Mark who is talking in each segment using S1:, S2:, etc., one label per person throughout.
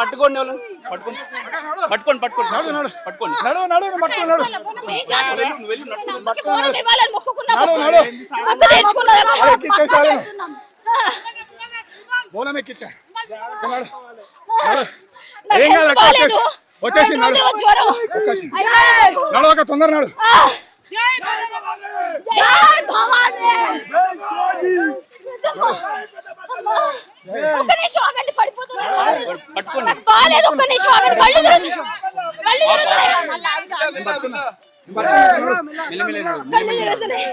S1: పట్టుకోండి వాళ్ళు పట్టుకోండి పట్టుకోండి పట్టుకోండి పట్టుకోండి
S2: బోనం ఎక్కించా వచ్చేసి నడవక తొందర నాడు
S3: ఒక్క నిమిషం ఆగండి, పడిపోతున్నారు. బాలేదు, ఒక్క నిమిషం ఆగండి. కళ్ళు తిరుగుతున్నాయి.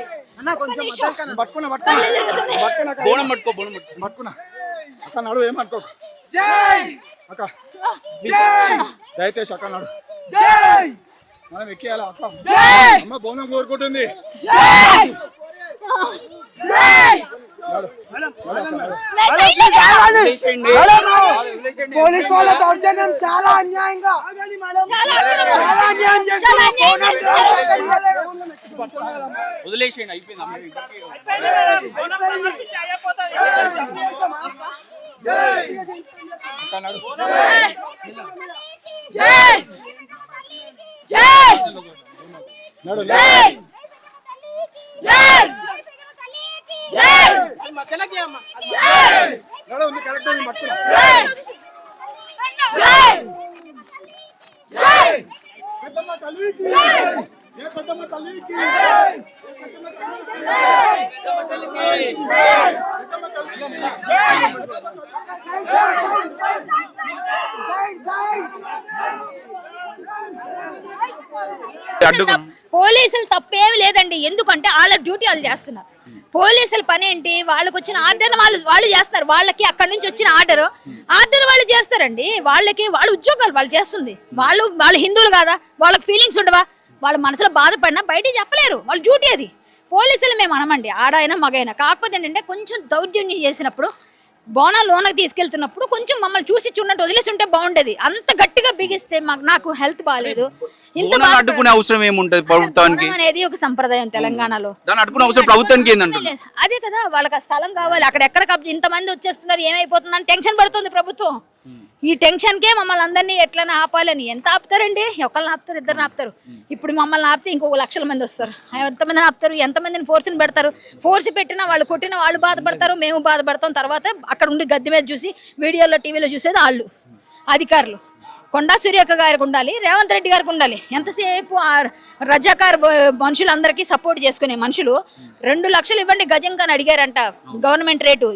S2: అక్క నాడు ఏమనుకో అక్క దయచేసి అక్క నాడు మనం ఎక్కియాల అక్క అమ్మ బోనం కోరుకుంటుంది.
S4: పోలీసు వాళ్ళ దౌర్జన్యం చాలా అన్యాయంగా
S1: వదిలేసేయండి అయిపోయింది.
S3: పోలీసులు తప్పేమి లేదండి, ఎందుకంటే వాళ్ళ డ్యూటీ వాళ్ళు చేస్తున్నారు. పోలీసుల పని ఏంటి, వాళ్ళకి వచ్చిన ఆర్డర్ వాళ్ళు చేస్తారు. వాళ్ళకి అక్కడి నుంచి వచ్చిన ఆర్డర్ వాళ్ళు చేస్తారండి. వాళ్ళ ఉద్యోగాలు వాళ్ళు చేస్తుంది. వాళ్ళు హిందువులు కాదా, వాళ్ళకి ఫీలింగ్స్ ఉండవా? వాళ్ళ మనసులో బాధపడినా బయటికి చెప్పలేరు, వాళ్ళ డ్యూటీ అది. పోలీసులు మేము అనమండి, ఆడైనా మగైనా. కాకపోతే ఏంటంటే కొంచెం దౌర్జన్యం చేసినప్పుడు బోనం లోనకి తీసుకెళ్తున్నప్పుడు కొంచెం మమ్మల్ని చూసి చూడట్టు వదిలేసి ఉంటే బాగుండేది. అంత గట్టిగా బిగిస్తే నాకు హెల్త్ బాగాలేదు. ఇంత
S1: అడ్డుకునే అవసరం ఏముంటది ప్రభుత్వానికి
S3: అనేది ఒక సంప్రదాయం తెలంగాణలో.
S1: దాన్ని అడ్డుకునే అవసరం ప్రభుత్వానికి ఏంటంటే
S3: అదే కదా, వాళ్ళకి స్థలం కావాలి. అక్కడ ఎక్కడ ఇంతమంది వచ్చేస్తున్నారు, ఏమైపోతుందని టెన్షన్ పడుతుంది ప్రభుత్వం. ఈ టెన్షన్ కే మమ్మల్ని అందరినీ ఎట్లనే ఆపాలని. ఎంత ఆపుతారండి, ఒకళ్ళని ఆపుతారు, ఇద్దరిని ఆపుతారు. ఇప్పుడు మమ్మల్ని ఆపితే ఇంకొక లక్షల మంది వస్తారు. ఎంతమందిని ఆపుతారు, ఎంతమందిని ఫోర్స్ని పెడతారు. ఫోర్స్ పెట్టినా వాళ్ళు కొట్టిన వాళ్ళు బాధపడతారు, మేము బాధపడతాం. తర్వాత అక్కడ ఉండి గద్దె మీద చూసి వీడియోలో టీవీలో చూసేది వాళ్ళు అధికారులు. కొండా సురేఖ గారికి ఉండాలి, రేవంత్ రెడ్డి గారికి ఉండాలి. ఎంతసేపు రజాకార్ మనుషులందరికీ సపోర్ట్ చేసుకునే మనుషులు 2 లక్షలు ఇవ్వండి గజంగా అని అడిగారంట గవర్నమెంట్ రేటు.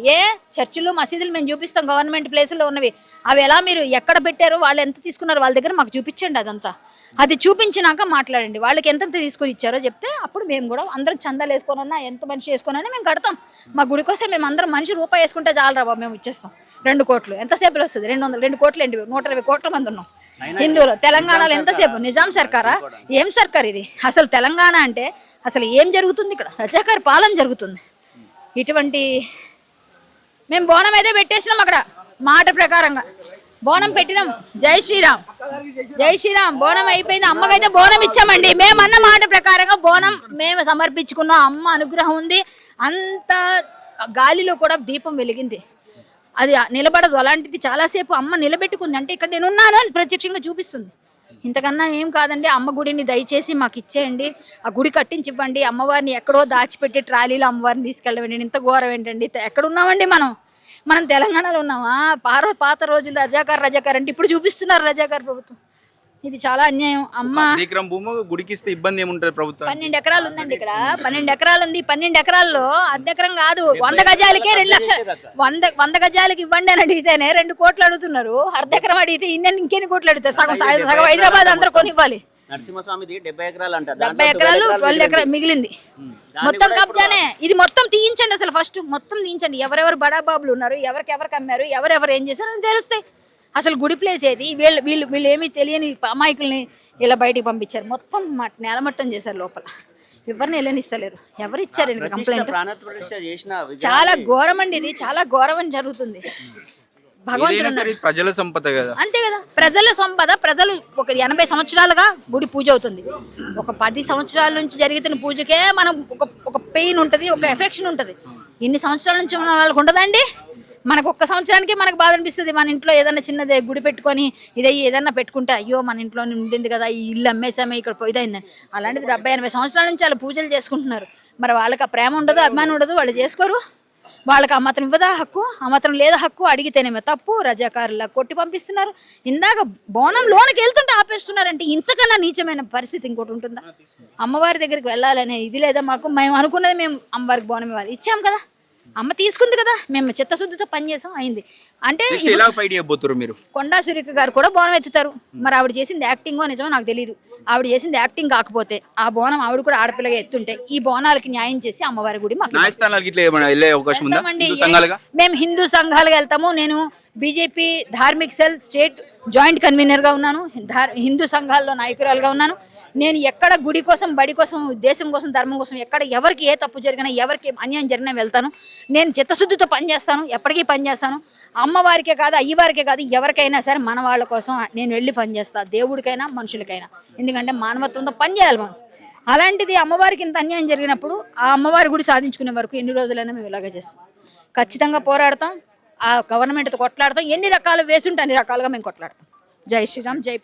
S3: చర్చిలు మసీదులు మేము చూపిస్తాం, గవర్నమెంట్ ప్లేసుల్లో ఉన్నవి. అవి ఎలా మీరు ఎక్కడ పెట్టారు, వాళ్ళు ఎంత తీసుకున్నారు వాళ్ళ దగ్గర మాకు చూపించండి. అదంతా అది చూపించినాక మాట్లాడండి. వాళ్ళకి ఎంత తీసుకొని ఇచ్చారో చెప్తే అప్పుడు మేము కూడా అందరం చందాలు వేసుకోనన్నా ఎంత మనిషి వేసుకోనన్నా మేము కడతాం. మా గుడి కోసం మేము అందరం మనిషి రూపాయి వేసుకుంటే చాలు రా బాబు, మేము ఇచ్చేస్తాం. 2 కోట్లు ఎంతసేపులో వస్తుంది? 2 కోట్లు ఏంటి, 120 కోట్ల మంది ఉన్నాం హిందువులు. తెలంగాణలో ఎంతసేపు నిజాం సర్కారా, ఏం సర్కార్ ఇది? అసలు తెలంగాణ అంటే అసలు ఏం జరుగుతుంది ఇక్కడ? రజాకార్ పాలన జరుగుతుంది. ఇటువంటి మేము బోనం అయితే పెట్టేసినాం అక్కడ మాట ప్రకారంగా బోనం పెట్టినాం. జై శ్రీరామ్, జై శ్రీరామ్. బోనం అయిపోయింది. అమ్మకైతే బోనం ఇచ్చామండి. మేము అన్న మాట ప్రకారంగా బోనం మేము సమర్పించుకున్నాం. అమ్మ అనుగ్రహం ఉంది. అంత గాలిలో కూడా దీపం వెలిగింది, అది నిలబడదు. అలాంటిది చాలాసేపు అమ్మ నిలబెట్టుకుంది. అంటే ఇక్కడ నేను ఉన్నాను అని ప్రత్యక్షంగా చూపిస్తుంది. ఇంతకన్నా ఏం కాదండి. అమ్మ గుడిని దయచేసి మాకు ఇచ్చేయండి, ఆ గుడి కట్టించి ఇవ్వండి. అమ్మవారిని ఎక్కడో దాచిపెట్టి ట్రాలీలో అమ్మవారిని తీసుకెళ్ళవండి. ఇంత ఘోరం ఏంటండి? ఎక్కడ ఉన్నామండి మనం తెలంగాణలో ఉన్నామా? పాత రోజులు రజాకార్ అంటే ఇప్పుడు చూపిస్తున్నారు రజాకార్ ప్రభుత్వం. ఇది చాలా అన్యాయం. అమ్మ
S1: భూమి గుడికి ఇస్తే ఇబ్బంది ఏముంటది ప్రభుత్వం?
S3: 12 ఎకరాలు ఉందండి ఇక్కడ. 12 ఎకరాలు ఉంది. 12 ఎకరాల్లో అర్ధెకరం కాదు, 100 గజాలకే 2 లక్షలు. 100 గజాలకి ఇవ్వండి అని అడిగితేనే 2 కోట్లు అడుగుతున్నారు. అర్ధెకరం అడిగితే ఇంకెన్ని కోట్లు అడుగుతారు? సగం హైదరాబాద్ అందరూ కొనివ్వాలి.
S5: నరసింహస్వామిది 70 ఎకరాలు అంట.
S3: 70 ఎకరాలు 12 ఎకరాలు మిగిలింది. మొత్తం కబ్జానే. ఇది మొత్తం తీయించండి. అసలు ఫస్ట్ మొత్తం తీయించండి. ఎవరెవరు బడాబాబులు ఉన్నారు, ఎవరికి అమ్మారు, ఎవరెవరు ఏం చేశారు అని తెలుస్తాయి. అసలు గుడి ప్లేస్ ఏది? వీళ్ళు ఏమీ తెలియని అమాయకుల్ని ఇలా బయటికి పంపించారు. మొత్తం నేలమట్టం చేశారు. లోపల ఎవరిని వెళ్ళనిస్తలేరు. ఎవరు ఇచ్చారు కంప్లైంట్? చాలా ఘోరం అండి ఇది. చాలా ఘోరం జరుగుతుంది. భగవంతుడు
S1: ప్రజల సంపద కదా,
S3: అంతే కదా, ప్రజల సంపద. ప్రజలు ఒక 80 సంవత్సరాలుగా గుడి పూజ అవుతుంది. ఒక 10 సంవత్సరాల నుంచి జరుగుతున్న పూజకే మనం ఒక పెయిన్ ఉంటుంది, ఒక ఎఫెక్షన్ ఉంటుంది. ఇన్ని సంవత్సరాల నుంచి ఉన్న వాళ్ళకి ఉండదండి. మనకు ఒక్క సంవత్సరానికి మనకు బాధ అనిపిస్తుంది. మన ఇంట్లో ఏదైనా చిన్నదే గుడి పెట్టుకొని ఏదైనా పెట్టుకుంటే అయ్యో మన ఇంట్లో ఉండింది కదా, ఈ ఇల్లు అమ్మేసామే ఇక్కడ పోయిదైందని. అలాంటిది 70-80 సంవత్సరాల నుంచి వాళ్ళు పూజలు చేసుకుంటున్నారు. మరి వాళ్ళకి ఆ ప్రేమ ఉండదు, అభిమానం ఉండదు, వాళ్ళు చేసుకోరు. వాళ్ళకి ఆ మాత్రం ఇవ్వదా హక్కు, ఆ మాత్రం లేదా హక్కు, అడిగితేనేమో తప్పు, రజాకారులా కొట్టి పంపిస్తున్నారు. ఇందాక బోనం లోనికి వెళ్తుంటే ఆపేస్తున్నారంటే ఇంతకన్నా నీచమైన పరిస్థితి ఇంకోటి ఉంటుందా? అమ్మవారి దగ్గరికి వెళ్ళాలనే ఇది లేదా మాకు? మేము అనుకున్నది మేము అమ్మవారికి బోనం ఇవ్వాలి, ఇచ్చాం కదా, అమ్మ తీసుకుంది కదా, మేము చిత్తశుద్ధితో పనిచేసాం, అయింది. అంటే
S1: ఎలా ఫైట్ చేయబోతున్నారు మీరు?
S3: కొండా సురేఖ గారు కూడా బోనం ఎత్తుతారు. మరి ఆవిడ చేసింది యాక్టింగో నిజమో నాకు తెలియదు. ఆవిడ చేసింది యాక్టింగ్ కాకపోతే ఆ బోనం ఆవిడ కూడా ఆడపిల్లగా ఎత్తుంటే ఈ బోనాలకి న్యాయం చేసి అమ్మవారి గుడి మాకు
S1: న్యాయస్థానాలకు ఇట్లా ఏమైనా వెళ్ళే అవకాశం ఉందా? హిందూ సంఘాలుగా
S3: మేము హిందూ సంఘాలుగా వెళ్తాము. నేను BJP Dharmik cell state joint కన్వీనర్గా ఉన్నాను, హిందూ సంఘాల్లో నాయకురాలుగా ఉన్నాను. నేను ఎక్కడ గుడి కోసం, బడి కోసం, దేశం కోసం, ధర్మం కోసం ఎక్కడ ఎవరికి ఏ తప్పు జరిగినా, ఎవరికి అన్యాయం జరిగినా వెళ్తాను. నేను చిత్తశుద్ధితో పనిచేస్తాను, ఎప్పటికీ పనిచేస్తాను. అమ్మవారికే కాదు, అయ్యవారికే కాదు, ఎవరికైనా సరే మన వాళ్ళ కోసం నేను వెళ్ళి పనిచేస్తాను, దేవుడికైనా మనుషులకైనా. ఎందుకంటే మానవత్వంతో పనిచేయాలి మనం. అలాంటిది అమ్మవారికి ఇంత అన్యాయం జరిగినప్పుడు ఆ అమ్మవారి గుడి సాధించుకునే వరకు ఎన్ని రోజులైనా మేము ఇలాగే చేస్తాం. ఖచ్చితంగా పోరాడతాం, ఆ గవర్నమెంట్తో కొట్లాడతాం. ఎన్ని రకాలు వేసుంటే అన్ని రకాలుగా మేము కొట్లాడతాం. జై శ్రీరామ్, జై